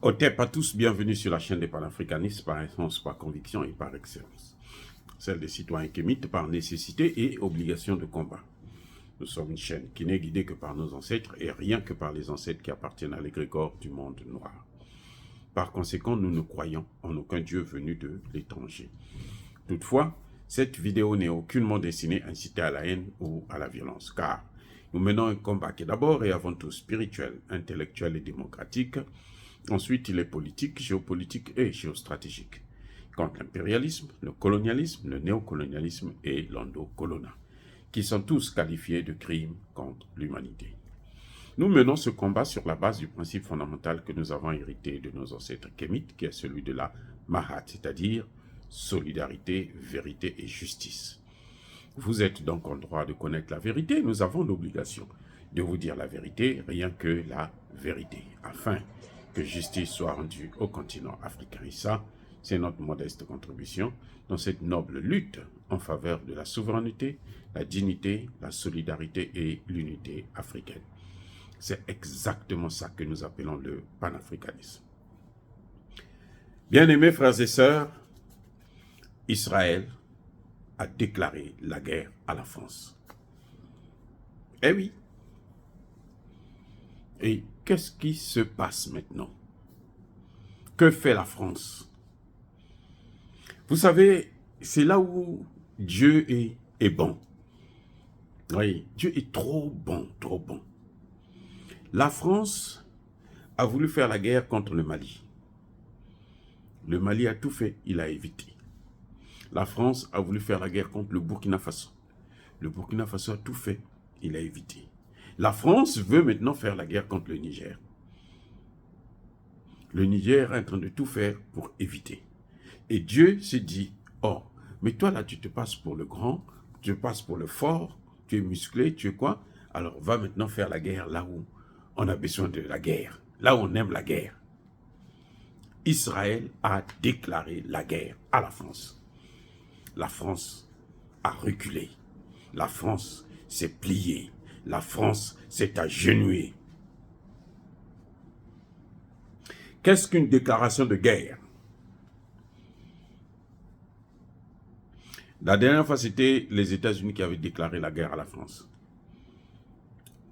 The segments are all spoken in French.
Otep à tous, bienvenue sur la chaîne des panafricanistes par essence, par conviction et par excellence. Celle des citoyens kémites par nécessité et obligation de combat. Nous sommes une chaîne qui n'est guidée que par nos ancêtres et rien que par les ancêtres qui appartiennent à l'égrégore du monde noir. Par conséquent, nous ne croyons en aucun Dieu venu de l'étranger. Toutefois, cette vidéo n'est aucunement destinée à inciter à la haine ou à la violence, car nous menons un combat qui est d'abord et avant tout spirituel, intellectuel et démocratique. Ensuite, il est politique, géopolitique et géostratégique, contre l'impérialisme, le colonialisme, le néocolonialisme et l'endocolona, qui sont tous qualifiés de crimes contre l'humanité. Nous menons ce combat sur la base du principe fondamental que nous avons hérité de nos ancêtres kémites, qui est celui de la Mahat, c'est-à-dire solidarité, vérité et justice. Vous êtes donc en droit de connaître la vérité, nous avons l'obligation de vous dire la vérité, rien que la vérité, afin que justice soit rendue au continent africain. Et ça, c'est notre modeste contribution dans cette noble lutte en faveur de la souveraineté, la dignité, la solidarité et l'unité africaine. C'est exactement ça que nous appelons le panafricanisme. Bien-aimés frères et sœurs, Israël a déclaré la guerre à la France. Eh oui. Et qu'est-ce qui se passe maintenant? Que fait la France? Vous savez, c'est là où Dieu est bon. Oui, Dieu est trop bon, trop bon. La France a voulu faire la guerre contre le Mali. Le Mali a tout fait, il a évité. La France a voulu faire la guerre contre le Burkina Faso. Le Burkina Faso a tout fait, il a évité. La France veut maintenant faire la guerre contre le Niger. Le Niger est en train de tout faire pour éviter. Et Dieu s'est dit, oh, mais toi là, tu te passes pour le grand, tu te passes pour le fort, tu es musclé, tu es quoi? Alors va maintenant faire la guerre là où on a besoin de la guerre, là où on aime la guerre. Israël a déclaré la guerre à la France. La France a reculé. La France s'est pliée. La France s'est agenouillée. Qu'est-ce qu'une déclaration de guerre? La dernière fois, c'était les États-Unis qui avaient déclaré la guerre à la France.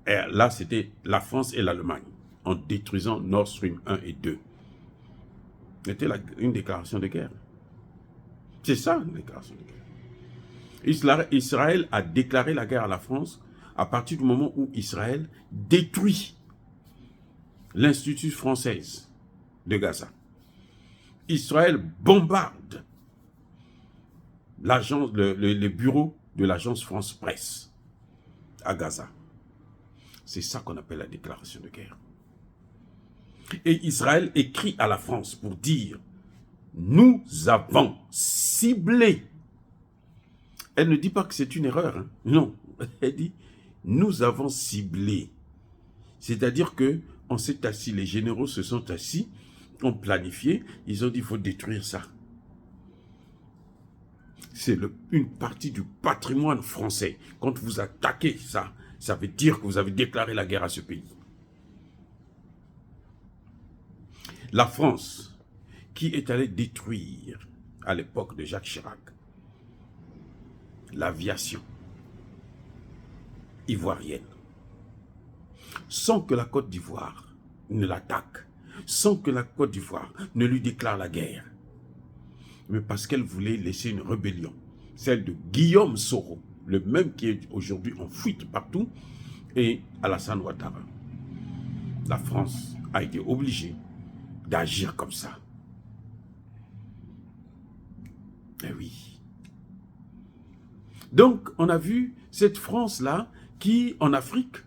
Et là, c'était la France et l'Allemagne, en détruisant Nord Stream 1 et 2. C'était une déclaration de guerre. C'est ça, une déclaration de guerre. Israël a déclaré la guerre à la France à partir du moment où Israël détruit l'Institut française de Gaza. Israël bombarde les bureaux de l'agence France Presse à Gaza. C'est ça qu'on appelle la déclaration de guerre. Et Israël écrit à la France pour dire « Nous avons ciblé ». Elle ne dit pas que c'est une erreur. Hein? Non, elle dit « Nous avons ciblé ». C'est-à-dire qu'on s'est assis, les généraux se sont assis, ont planifié, ils ont dit « Il faut détruire ça ». C'est une partie du patrimoine français. Quand vous attaquez ça, ça veut dire que vous avez déclaré la guerre à ce pays. La France, qui est allée détruire, à l'époque de Jacques Chirac, l'aviation ivoirienne, sans que la Côte d'Ivoire ne l'attaque, sans que la Côte d'Ivoire ne lui déclare la guerre, mais parce qu'elle voulait laisser une rébellion, celle de Guillaume Soro, le même qui est aujourd'hui en fuite partout, et Alassane Ouattara. La France a été obligée d'agir comme ça. Eh oui. Donc, on a vu cette France-là qui, en Afrique,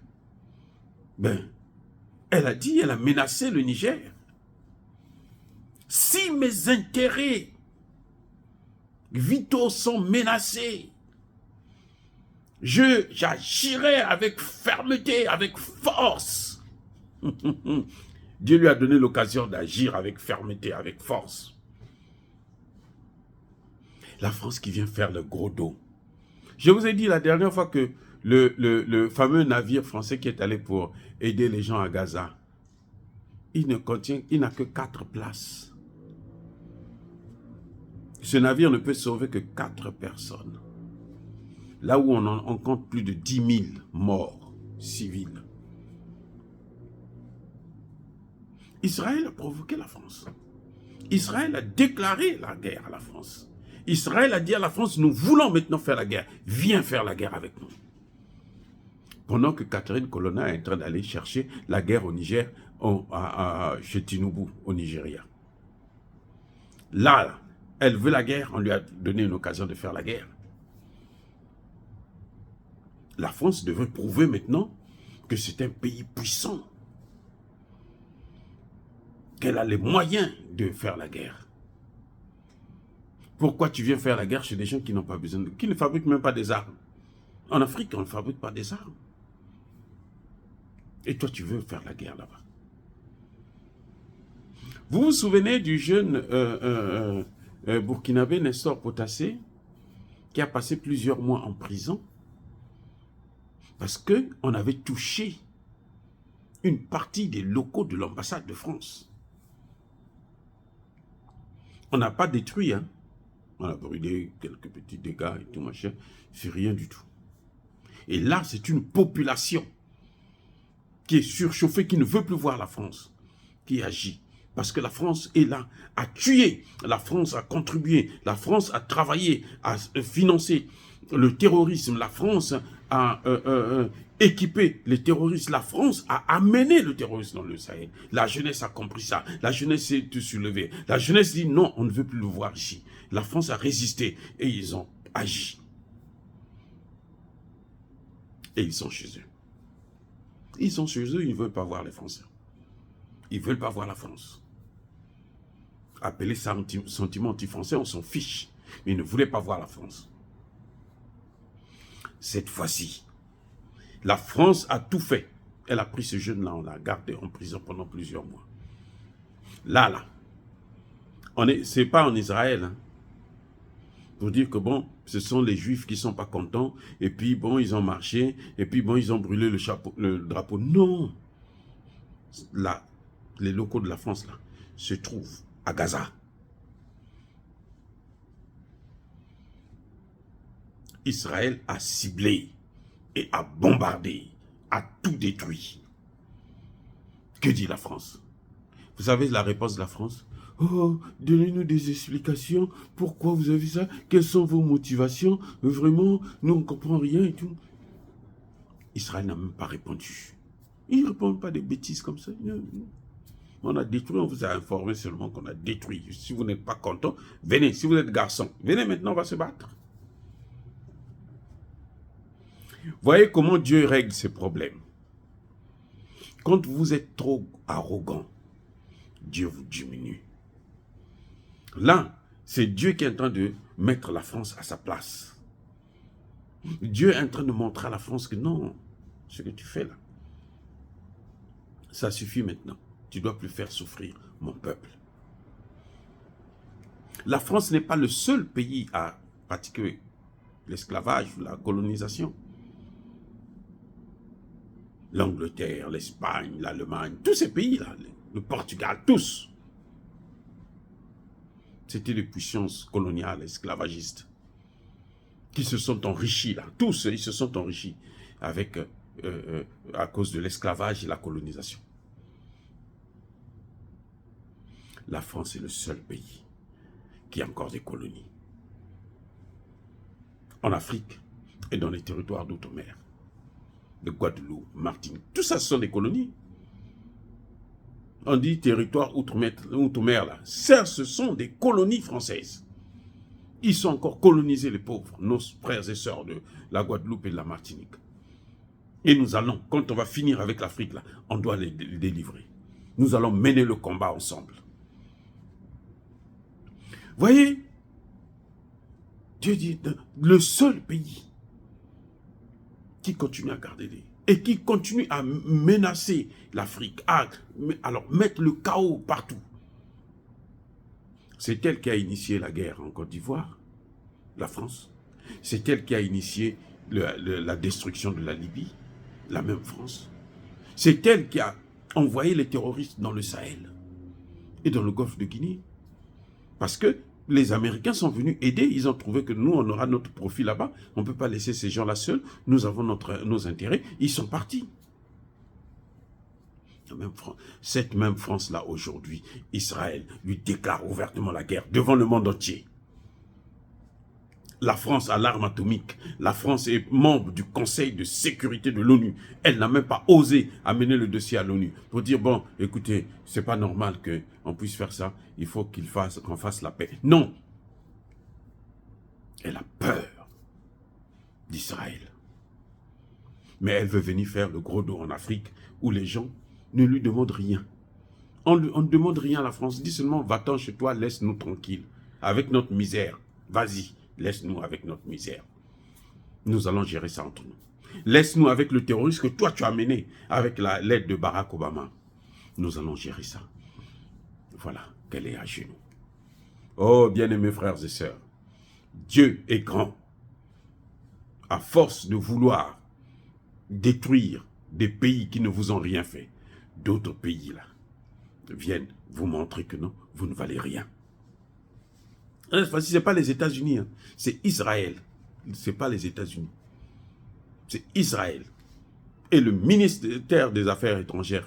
elle a dit, elle a menacé le Niger. Si mes intérêts vitaux sont menacés, j'agirai avec fermeté, avec force. Dieu lui a donné l'occasion d'agir avec fermeté, avec force. La France qui vient faire le gros dos. Je vous ai dit la dernière fois que le fameux navire français qui est allé pour aider les gens à Gaza, il n'a que 4 places. Ce navire ne peut sauver que 4 personnes. Là où on compte plus de 10 000 morts civils. Israël a provoqué la France. Israël a déclaré la guerre à la France. Israël a dit à la France, nous voulons maintenant faire la guerre. Viens faire la guerre avec nous. Pendant que Catherine Colonna est en train d'aller chercher la guerre au Niger, chez Tinubu, au Nigeria. Là, elle veut la guerre, on lui a donné une occasion de faire la guerre. La France devrait prouver maintenant que c'est un pays puissant, qu'elle a les moyens de faire la guerre. Pourquoi tu viens faire la guerre chez des gens qui n'ont pas besoin qui ne fabriquent même pas des armes? En Afrique, on ne fabrique pas des armes. Et toi, tu veux faire la guerre là-bas. Vous vous souvenez du jeune burkinabé Nestor Potassé, qui a passé plusieurs mois en prison parce qu'on avait touché une partie des locaux de l'ambassade de France. On n'a pas détruit, hein. On a brûlé quelques petits dégâts et tout machin. C'est rien du tout. Et là, c'est une population qui est surchauffée, qui ne veut plus voir la France, qui agit. Parce que la France est là, à tuer, la France a contribué, la France a travaillé, à financer le terrorisme, la France a équipé les terroristes, la France a amené le terrorisme dans le Sahel. La jeunesse a compris ça, la jeunesse s'est soulevée, la jeunesse dit non, on ne veut plus le voir ici. La France a résisté et ils ont agi. Et ils sont chez eux. Ils sont chez eux, ils ne veulent pas voir les Français. Ils ne veulent pas voir la France. Appelé sentiment anti-français, on s'en fiche. Mais ils ne voulaient pas voir la France. Cette fois-ci, la France a tout fait. Elle a pris ce jeune-là, on l'a gardé en prison pendant plusieurs mois. Là, c'est pas en Israël, hein, pour dire que bon, ce sont les Juifs qui ne sont pas contents, et puis bon, ils ont marché, et puis bon, ils ont brûlé le drapeau. Non! Là, les locaux de la France, là, se trouvent à Gaza. Israël a ciblé et a bombardé, a tout détruit. Que dit la France? Vous savez la réponse de la France? Oh, donnez-nous des explications. Pourquoi vous avez ça? Quelles sont vos motivations? Vraiment, nous, on ne comprend rien et tout. Israël n'a même pas répondu. Ils ne répondent pas des bêtises comme ça. On a détruit, on vous a informé seulement qu'on a détruit. Si vous n'êtes pas content, venez. Si vous êtes garçon, venez maintenant, on va se battre. Voyez comment Dieu règle ses problèmes. Quand vous êtes trop arrogant, Dieu vous diminue. Là, c'est Dieu qui est en train de mettre la France à sa place. Dieu est en train de montrer à la France que non, ce que tu fais là, ça suffit maintenant. Tu ne dois plus faire souffrir mon peuple. La France n'est pas le seul pays à pratiquer l'esclavage ou la colonisation. L'Angleterre, l'Espagne, l'Allemagne, tous ces pays-là, le Portugal, tous. C'était des puissances coloniales, esclavagistes, qui se sont enrichis là. Tous, ils se sont enrichis avec, à cause de l'esclavage et la colonisation. La France est le seul pays qui a encore des colonies. En Afrique et dans les territoires d'outre-mer. De Guadeloupe, Martinique, tout ça, ce sont des colonies. On dit territoire outre-mer là. Certes, ce sont des colonies françaises. Ils sont encore colonisés, les pauvres, nos frères et sœurs de la Guadeloupe et de la Martinique. Et nous allons, quand on va finir avec l'Afrique là, on doit les délivrer. Nous allons mener le combat ensemble. Voyez, Dieu dit, le seul pays qui continue à garder et qui continue à menacer l'Afrique, alors mettre le chaos partout. C'est elle qui a initié la guerre en Côte d'Ivoire, la France. C'est elle qui a initié la destruction de la Libye, la même France. C'est elle qui a envoyer les terroristes dans le Sahel et dans le golfe de Guinée. Parce que les Américains sont venus aider, ils ont trouvé que nous, on aura notre profit là-bas, on ne peut pas laisser ces gens-là seuls, nous avons nos intérêts, ils sont partis. Cette même France-là, aujourd'hui, Israël lui déclare ouvertement la guerre devant le monde entier. La France a l'arme atomique. La France est membre du Conseil de sécurité de l'ONU. Elle n'a même pas osé amener le dossier à l'ONU pour dire, bon, écoutez, c'est pas normal qu'on puisse faire ça. Il faut qu'on fasse la paix. Non. Elle a peur d'Israël. Mais elle veut venir faire le gros dos en Afrique où les gens ne lui demandent rien. On ne demande rien à la France. Dit seulement, va-t'en chez toi, laisse-nous tranquilles. Avec notre misère. Vas-y. Laisse-nous avec notre misère. Nous allons gérer ça entre nous. Laisse-nous avec le terrorisme que toi tu as mené avec l'aide de Barack Obama. Nous allons gérer ça. Voilà qu'elle est à genoux. Oh, bien-aimés frères et sœurs, Dieu est grand. À force de vouloir détruire des pays qui ne vous ont rien fait, d'autres pays là viennent vous montrer que non, vous ne valez rien. Ce n'est pas les États-Unis, hein. C'est Israël. Ce n'est pas les États-Unis. C'est Israël. Et le ministère des Affaires étrangères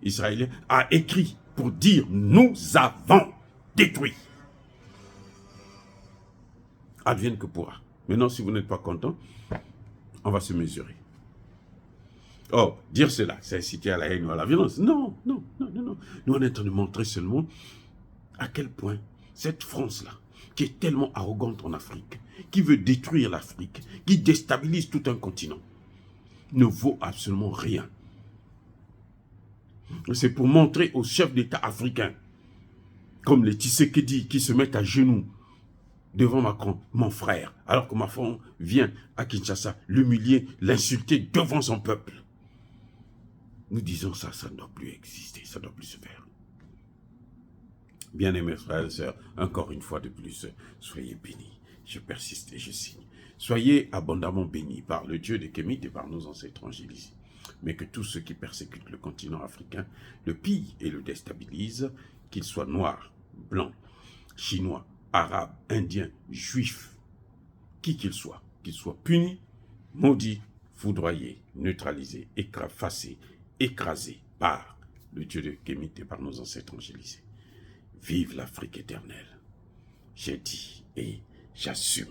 israélien a écrit pour dire « Nous avons détruit ». Advienne que pourra. Maintenant, si vous n'êtes pas content, on va se mesurer. Oh, dire cela, c'est inciter à la haine ou à la violence. Non, non, non, non, non. Nous, on est en train de montrer seulement à quel point cette France-là, qui est tellement arrogante en Afrique, qui veut détruire l'Afrique, qui déstabilise tout un continent, ne vaut absolument rien. C'est pour montrer aux chefs d'État africains, comme les Tshisekedi, qui se mettent à genoux devant Macron, mon frère, alors que Macron vient à Kinshasa l'humilier, l'insulter devant son peuple. Nous disons ça, ça ne doit plus exister, ça ne doit plus se faire. Bien-aimés frères et sœurs, encore une fois de plus, soyez bénis. Je persiste et je signe. Soyez abondamment bénis par le Dieu des Kémites et par nos ancêtres angélisés. Mais que tous ceux qui persécutent le continent africain le pillent et le déstabilisent, qu'ils soient noirs, blancs, chinois, arabes, indiens, juifs, qui qu'ils soient punis, maudits, foudroyés, neutralisés, effacés, écrasés par le Dieu des Kémites et par nos ancêtres angélisés. Vive l'Afrique éternelle. J'ai dit et j'assume.